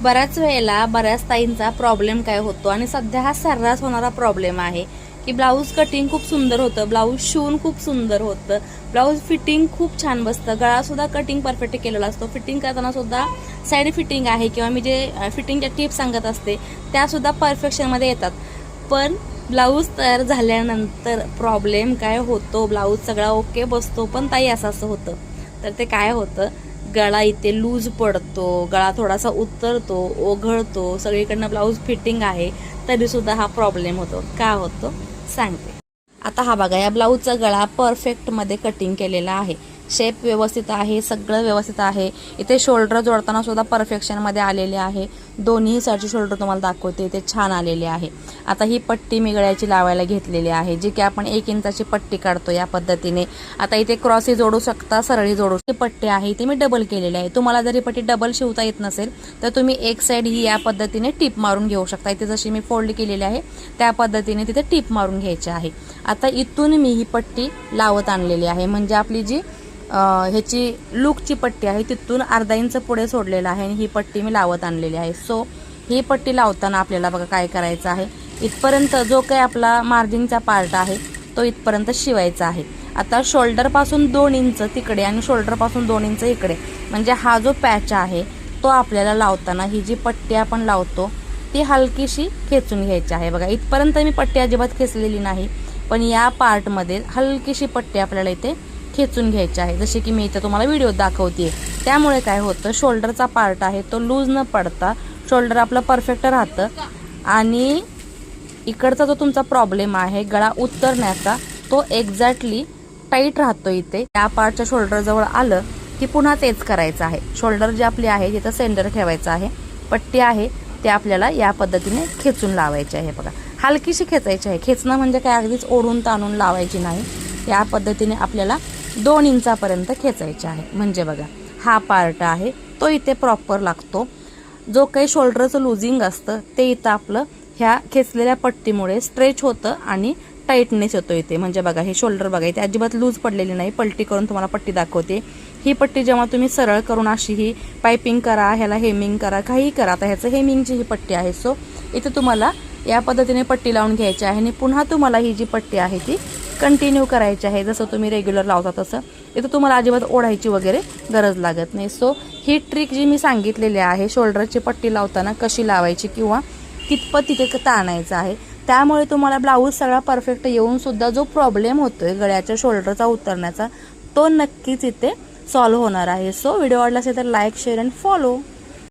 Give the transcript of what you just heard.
बऱ्याच वेळेला बऱ्याच ताईंचा प्रॉब्लेम काय होतो आणि सध्या हा सर्रास होणारा प्रॉब्लेम आहे की ब्लाऊज कटिंग खूप सुंदर होतं, ब्लाऊज शिवून खूप सुंदर होतं, ब्लाऊज फिटिंग खूप छान बसतं, गळा सुद्धा कटिंग परफेक्ट केलेला असतो, फिटिंग करताना सुद्धा साईड फिटिंग आहे किंवा मी जे फिटिंगच्या टिप्स सांगत असते त्या सुद्धा परफेक्शनमध्ये येतात. पण ब्लाऊज तयार झाल्यानंतर प्रॉब्लेम काय होतो, ब्लाऊज सगळा ओके बसतो पण ताई असं होतं. तर ते काय होतं, गळा इथे लूज पडतो, गळा थोडासा उतरतो, ओघळतो, सगळीकडनं ब्लाऊज फिटिंग आहे तरी सुद्धा हा प्रॉब्लेम होतो. का होतो सांगते. आता हा बघा, या ब्लाऊजचा गळा परफेक्टमध्ये कटिंग केलेला आहे, शेप व्यवस्थित आहे, सगळं व्यवस्थित आहे. इथे शोल्डर जोडताना सुद्धा परफेक्शनमध्ये आलेले आहे. दोन्ही साईडचे शोल्डर तुम्हाला दाखवते, ते छान आलेले आहे. आता ही पट्टी मी गळ्याची लावायला घेतलेली आहे, जी की आपण 1 इंचाची पट्टी काढतो या पद्धतीने. आता इथे क्रॉसही जोडू शकता, सरळही जोडू शकता. पट्टी आहे ती मी डबल केलेली आहे. तुम्हाला जरी पट्टी डबल शिवता येत नसेल तर तुम्ही एक साईड ही या पद्धतीने टिप मारून घेऊ शकता. इथे जशी मी फोल्ड केलेली आहे त्या पद्धतीने तिथे टिप मारून घ्यायची आहे. आता इथून मी ही पट्टी लावत आणलेली आहे, म्हणजे आपली जी ह्याची लूकची पट्टी आहे तिथून अर्धा इंच पुढे सोडलेला आहे आणि ही पट्टी मी लावत आणलेली आहे. सो ही पट्टी लावताना आपल्याला बघा काय करायचं आहे, इथपर्यंत जो काही आपला मार्जिनचा पार्ट आहे तो इथपर्यंत शिवायचा आहे. आता शोल्डरपासून 2 इंच तिकडे आणि शोल्डरपासून 2 इंच इकडे, म्हणजे हा जो पॅच आहे तो आपल्याला लावताना ही जी पट्टी आपण लावतो ती हलकीशी खेचून घ्यायची आहे. बघा इथपर्यंत मी पट्टी अजिबात खेचलेली नाही, पण या पार्टमध्ये हलकीशी पट्टी आपल्याला इथे खेचून घ्यायची आहे, जसे की मी इथे तुम्हाला व्हिडिओ दाखवते. त्यामुळे काय होतं, शोल्डरचा पार्ट आहे तो लूज न पडता शोल्डर आपलं परफेक्ट राहतं आणि इकडचा जो तुमचा प्रॉब्लेम आहे गळा उतरण्याचा तो एक्झॅक्टली टाईट राहतो. इथे या पार्टच्या शोल्डर जवळ आलं की पुन्हा तेच करायचं आहे. शोल्डर जे आपली आहे तिथं सेंटर ठेवायचं आहे, पट्टी आहे ते आपल्याला या पद्धतीने खेचून लावायची आहे. बघा हलकीशी खेचायची आहे, खेचणं म्हणजे काय अगदीच ओढून ताणून लावायची नाही. या पद्धतीने आपल्याला 2 इंचापर्यंत खेचायचे आहे, म्हणजे बघा हा पार्ट आहे तो इथे प्रॉपर लागतो. जो काही शोल्डरचं लुझिंग असतं ते इथं आपलं ह्या खेचलेल्या पट्टीमुळे स्ट्रेच होतं आणि टाईटनेस येतो इथे. म्हणजे बघा हे शोल्डर बघा इथे अजिबात लूज पडलेली नाही. पलटी करून तुम्हाला पट्टी दाखवते. ही पट्टी जेव्हा तुम्ही सरळ करून अशी ही पायपिंग करा, ह्याला हेमिंग करा, काहीही करा. आता ह्याचं हेमिंगची ही पट्टी आहे. सो इथे तुम्हाला या पद्धतीने पट्टी लावून घ्यायची आहे आणि पुन्हा तुम्हाला ही जी पट्टी आहे ती कंटिन्यू करायची आहे, जसं तुम्ही रेग्युलर लावता तसं. इथं तुम्हाला अजिबात ओढायची वगैरे गरज लागत नाही. सो ही ट्रिक जी मी सांगितलेली आहे शोल्डरची पट्टी लावताना कशी लावायची किंवा कितपत तिथे ताणायचं आहे, त्यामुळे तुम्हाला ब्लाऊज सगळा परफेक्ट येऊन सुद्धा जो प्रॉब्लेम होतोय गळ्याच्या शोल्डरचा उतरण्याचा तो नक्कीच इथे सॉल्व्ह होणार आहे. सो व्हिडिओ आवडला असेल तर लाईक, शेअर अँड फॉलो.